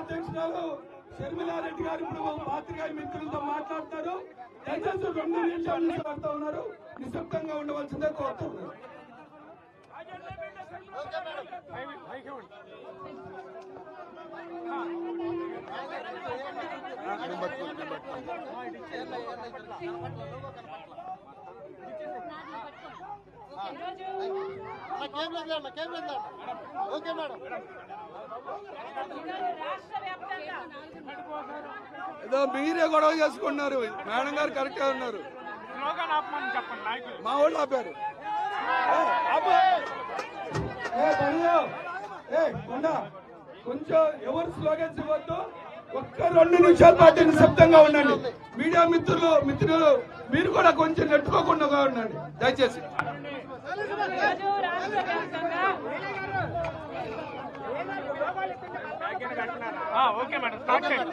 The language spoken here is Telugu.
అధ్యక్షురాలు షర్మిలారెడ్డి గారు ఇప్పుడు పాత్రికేయ మిత్రులతో మాట్లాడతారు. దయచేసి 2 నిమిషాలు మాట్లాడుతూ ఉన్నారు. నిశ్శబ్దంగా ఉండవలసిందే కోరుతున్నారు. ఏదో మీరే గొడవ చేసుకున్నారు. మేడం గారు కరెక్ట్ గా ఉన్నారు. మా వాళ్ళు ఆపారు. కొంచెం ఎవరు స్లోగన్స్ ఇవ్వద్దు. ఒక్క 2 నిమిషాల పాటు నిశ్శబ్దంగా ఉండండి. మీడియా మిత్రులు మీరు కూడా కొంచెం నెట్టుకోకుండా ఉండండి దయచేసి. ఓకే మేడం స్టార్ట్ చేయండి.